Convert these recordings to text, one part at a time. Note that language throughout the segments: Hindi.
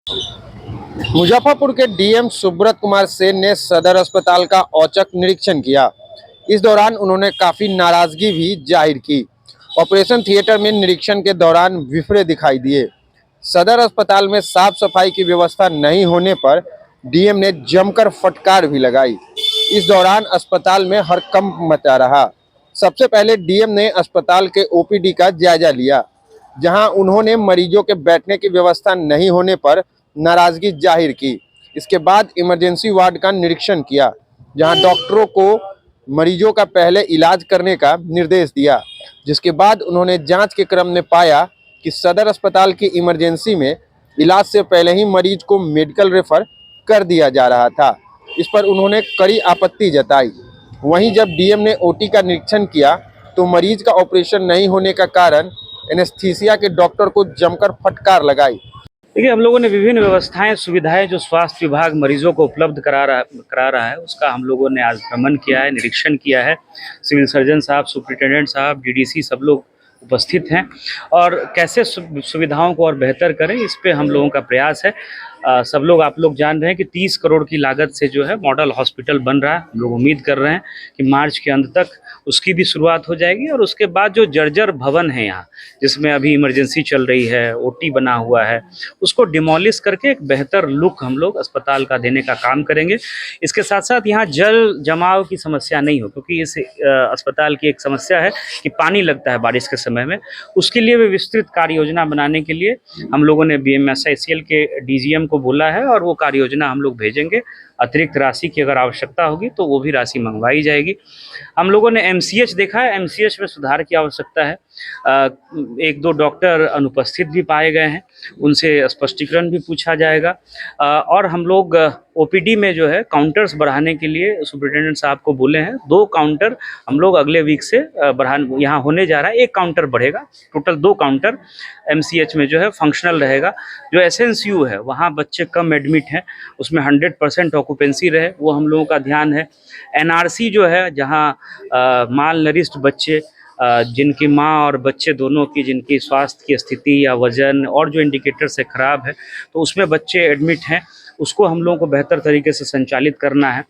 मुजफ्फरपुर के डीएम सुब्रत कुमार सेन ने सदर अस्पताल का औचक निरीक्षण किया। इस दौरान उन्होंने काफी नाराजगी भी जाहिर की। ऑपरेशन थिएटर में निरीक्षण के दौरान विफरे दिखाई दिए। सदर अस्पताल में साफ सफाई की व्यवस्था नहीं होने पर डीएम ने जमकर फटकार भी लगाई। इस दौरान अस्पताल में हड़कंप मचा रहा। सबसे पहले डीएम ने अस्पताल के ओपीडी का जायजा लिया, जहां उन्होंने मरीजों के बैठने की व्यवस्था नहीं होने पर नाराजगी जाहिर की। इसके बाद इमरजेंसी वार्ड का निरीक्षण किया, जहां डॉक्टरों को मरीजों का पहले इलाज करने का निर्देश दिया। जिसके बाद उन्होंने जांच के क्रम में पाया कि सदर अस्पताल की इमरजेंसी में इलाज से पहले ही मरीज को मेडिकल रेफर कर दिया जा रहा था। इस पर उन्होंने कड़ी आपत्ति जताई। वहीं जब डीएम ने ओटी का निरीक्षण किया तो मरीज का ऑपरेशन नहीं होने का कारण एनेस्थीसिया के डॉक्टर को जमकर फटकार लगाई। देखिए, हम लोगों ने विभिन्न व्यवस्थाएं सुविधाएं जो स्वास्थ्य विभाग मरीजों को उपलब्ध करा रहा है, उसका हम लोगों ने आज भ्रमण किया है, निरीक्षण किया है। सिविल सर्जन साहब, सुप्रिंटेंडेंट साहब, डीडीसी सब लोग उपस्थित हैं और कैसे सुविधाओं को और बेहतर करें, इस पे हम लोगों का प्रयास है। सब लोग, आप लोग जान रहे हैं कि 30 करोड़ की लागत से जो है मॉडल हॉस्पिटल बन रहा है। हम लोग उम्मीद कर रहे हैं कि मार्च के अंत तक उसकी भी शुरुआत हो जाएगी और उसके बाद जो जर्जर भवन है यहाँ, जिसमें अभी इमरजेंसी चल रही है, ओटी बना हुआ है, उसको डिमोलिश करके एक बेहतर लुक हम लोग अस्पताल का देने का काम करेंगे। इसके साथ साथ यहाँ जल जमाव की समस्या नहीं हो, क्योंकि इस अस्पताल की एक समस्या है कि पानी लगता है बारिश के समय में। उसके लिए भी विस्तृत कार्य योजना बनाने के लिए हम लोगों ने BMSICL के DGM को बोला है और वो कार्य योजना हम लोग भेजेंगे। अतिरिक्त राशि की अगर आवश्यकता होगी तो वो भी राशि मंगवाई जाएगी। हम लोगों ने MCH देखा है, MCH में सुधार की आवश्यकता है। एक दो डॉक्टर अनुपस्थित भी पाए गए हैं, उनसे स्पष्टीकरण भी पूछा जाएगा। और हम लोग OPD में जो है काउंटर्स बढ़ाने के लिए सुप्रिंटेंडेंट साहब को बोले हैं। 2 काउंटर हम लोग अगले वीक से यहाँ होने जा रहा है। 1 काउंटर बढ़ेगा, टोटल 2 काउंटर MCH में जो है फंक्शनल रहेगा। जो SNCU है वहाँ बच्चे कम एडमिट हैं, उसमें 100% ऑक्यूपेंसी रहे, वो हम लोगों का ध्यान है। NRC जो है, जहाँ माल नरिष्ट बच्चे, जिनकी माँ और बच्चे दोनों की, जिनकी स्वास्थ्य की स्थिति या वजन और जो इंडिकेटर से ख़राब है, तो उसमें बच्चे एडमिट हैं, उसको हम लोगों को बेहतर तरीके से संचालित करना है।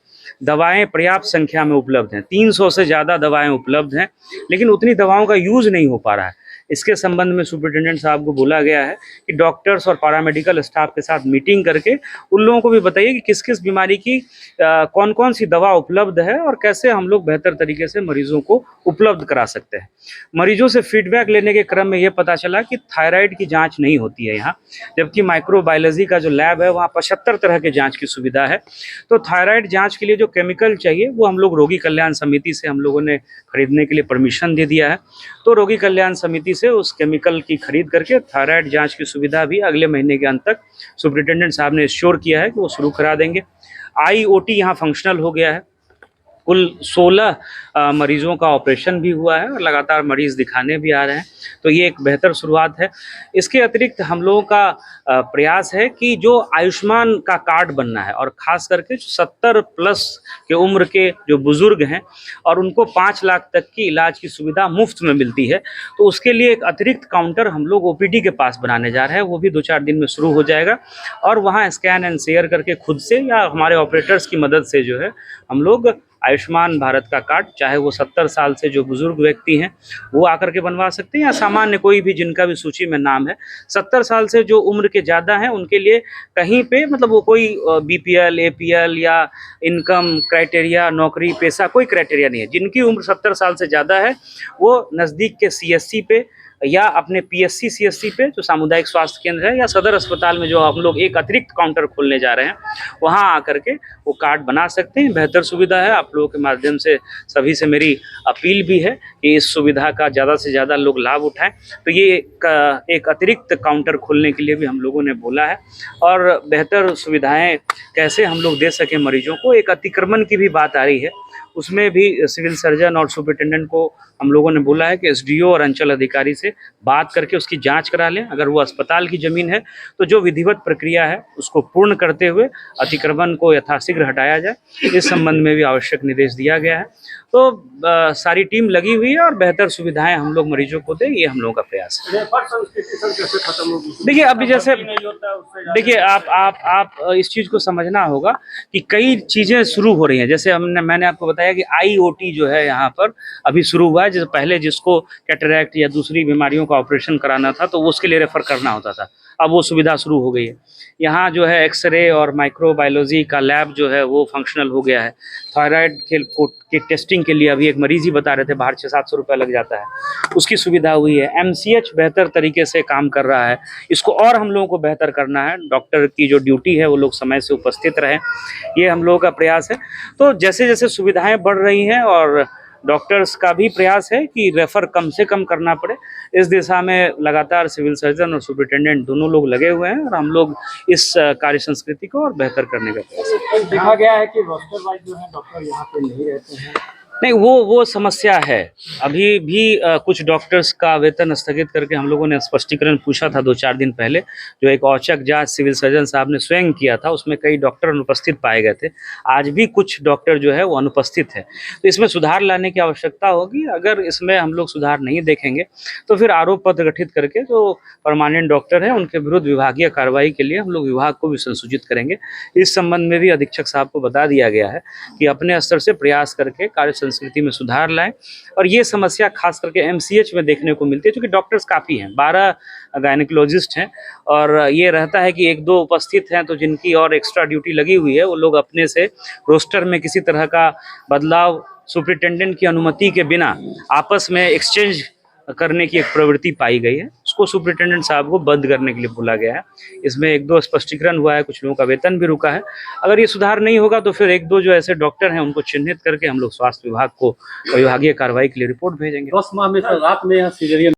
दवाएं पर्याप्त संख्या में उपलब्ध हैं, 300 से ज़्यादा दवाएं उपलब्ध हैं, लेकिन उतनी दवाओं का यूज़ नहीं हो पा रहा है। इसके संबंध में सुप्रिंटेंडेंट साहब को बोला गया है कि डॉक्टर्स और पैरामेडिकल स्टाफ के साथ मीटिंग करके उन लोगों को भी बताइए कि किस किस बीमारी की कौन कौन सी दवा उपलब्ध है और कैसे हम लोग बेहतर तरीके से मरीजों को उपलब्ध करा सकते हैं। मरीजों से फीडबैक लेने के क्रम में ये पता चला कि थायराइड की जांच नहीं होती है यहाँ, जबकि माइक्रोबायोलॉजी का जो लैब है वहाँ 75 तरह के जाँच की सुविधा है। तो थायराइड जाँच के लिए जो केमिकल चाहिए वो हम लोग रोगी कल्याण समिति से हम लोगों ने खरीदने के लिए परमिशन दे दिया है। तो रोगी कल्याण समिति से उस केमिकल की खरीद करके थायराइड जांच की सुविधा भी अगले महीने के अंत तक सुप्रिंटेंडेंट साहब ने एश्योर किया है कि वो शुरू करा देंगे। IOT यहाँ फंक्शनल हो गया है। कुल 16 मरीजों का ऑपरेशन भी हुआ है और लगातार मरीज दिखाने भी आ रहे हैं, तो ये एक बेहतर शुरुआत है। इसके अतिरिक्त हम लोगों का प्रयास है कि जो आयुष्मान का कार्ड बनना है, और ख़ास करके 70 प्लस के उम्र के जो बुज़ुर्ग हैं और उनको 5 लाख तक की इलाज की सुविधा मुफ्त में मिलती है, तो उसके लिए एक अतिरिक्त काउंटर हम लोग OPD के पास बनाने जा रहे हैं। वो भी 2-4 दिन में शुरू हो जाएगा और वहाँ स्कैन एंड शेयर करके खुद से या हमारे ऑपरेटर्स की मदद से जो है हम लोग आयुष्मान भारत का कार्ड, चाहे वो 70 साल से जो बुजुर्ग व्यक्ति हैं वो आकर के बनवा सकते हैं, या सामान्य कोई भी जिनका भी सूची में नाम है। 70 साल से जो उम्र के ज़्यादा हैं उनके लिए कहीं पे, मतलब वो कोई BPL, APL या इनकम क्राइटेरिया, नौकरी पेशा, कोई क्राइटेरिया नहीं है। जिनकी उम्र 70 साल से ज़्यादा है वो नज़दीक के CSC पे या अपने PSC CSC पे जो सामुदायिक स्वास्थ्य केंद्र है, या सदर अस्पताल में जो हम लोग एक अतिरिक्त काउंटर खोलने जा रहे हैं, वहाँ आकर के वो कार्ड बना सकते हैं। बेहतर सुविधा है। आप लोगों के माध्यम से सभी से मेरी अपील भी है कि इस सुविधा का ज़्यादा से ज़्यादा लोग लाभ उठाएं। तो ये एक अतिरिक्त काउंटर खोलने के लिए भी हम लोगों ने बोला है, और बेहतर सुविधाएँ कैसे हम लोग दे सकें मरीजों को। एक अतिक्रमण की भी बात आ रही है, उसमें भी सिविल सर्जन और सुपरिटेंडेंट को हम लोगों ने बोला है कि एसडीओ और अंचल अधिकारी से बात करके उसकी जांच करा लें। अगर वो अस्पताल की ज़मीन है तो जो विधिवत प्रक्रिया है उसको पूर्ण करते हुए अतिक्रमण को यथाशीघ्र हटाया जाए। इस संबंध में भी आवश्यक निर्देश दिया गया है। तो सारी टीम लगी हुई है और बेहतर सुविधाएं हम लोग मरीजों को दें, ये हम लोगों का प्रयास है। देखिए अभी जैसे देखिए आप इस चीज़ को समझना होगा कि कई चीज़ें शुरू हो रही हैं। जैसे मैंने आपको बताया कि आईओटी जो है यहाँ पर अभी शुरू हुआ है। जैसे पहले जिसको कैटरैक्ट या दूसरी बीमारियों का ऑपरेशन कराना था तो उसके लिए रेफर करना होता था, अब वो सुविधा शुरू हो गई है। यहाँ जो है एक्सरे और माइक्रोबायोलॉजी का लैब जो है वो फंक्शनल हो गया है। थायराइड के टेस्टिंग के लिए अभी एक मरीज ही बता रहे थे बाहर 600-700 रुपये लग जाता है, उसकी सुविधा हुई है। एमसीएच बेहतर तरीके से काम कर रहा है, इसको और हम लोगों को बेहतर करना है। डॉक्टर की जो ड्यूटी है वो लोग समय से उपस्थित रहें, ये हम लोगों का प्रयास है। तो जैसे जैसे सुविधाएं बढ़ रही हैं और डॉक्टर्स का भी प्रयास है कि रेफर कम से कम करना पड़े, इस दिशा में लगातार सिविल सर्जन और सुपरिटेंडेंट दोनों लोग लगे हुए हैं और हम लोग इस कार्य संस्कृति को और बेहतर करने का प्रयास देखा गया है कि रोस्टर वाइज जो है डॉक्टर यहाँ पे नहीं रहते हैं। नहीं, वो समस्या है। अभी भी कुछ डॉक्टर्स का वेतन स्थगित करके हम लोगों ने स्पष्टीकरण पूछा था 2-4 दिन पहले, जो एक औचक जांच सिविल सर्जन साहब ने स्वयं किया था, उसमें कई डॉक्टर अनुपस्थित पाए गए थे। आज भी कुछ डॉक्टर जो है वो अनुपस्थित है, तो इसमें सुधार लाने की आवश्यकता होगी। अगर इसमें हम लोग सुधार नहीं देखेंगे तो फिर आरोप पत्र गठित करके जो परमानेंट डॉक्टर हैं उनके विरुद्ध विभागीय कार्रवाई के लिए हम लोग विभाग को भी संसूचित करेंगे। इस संबंध में भी अधीक्षक साहब को बता दिया गया है कि अपने स्तर से प्रयास करके कार्य संस्कृति में सुधार लाएं। और ये समस्या खास करके एमसीएच में देखने को मिलती है, क्योंकि डॉक्टर्स काफ़ी हैं, 12 गायनिकोलॉजिस्ट हैं और ये रहता है कि 1-2 उपस्थित हैं तो जिनकी और एक्स्ट्रा ड्यूटी लगी हुई है वो लोग अपने से रोस्टर में किसी तरह का बदलाव सुपरिटेंडेंट की अनुमति के बिना आपस में एक्सचेंज करने की एक प्रवृत्ति पाई गई है। उसको सुपरिटेंडेंट साहब को बंद करने के लिए बोला गया है। इसमें 1-2 स्पष्टीकरण हुआ है, कुछ लोगों का वेतन भी रुका है। अगर ये सुधार नहीं होगा तो फिर 1-2 जो ऐसे डॉक्टर हैं उनको चिन्हित करके हम लोग स्वास्थ्य विभाग को विभागीय कार्रवाई के लिए रिपोर्ट भेजेंगे। 10 माह में रात में यहाँ सीजरियन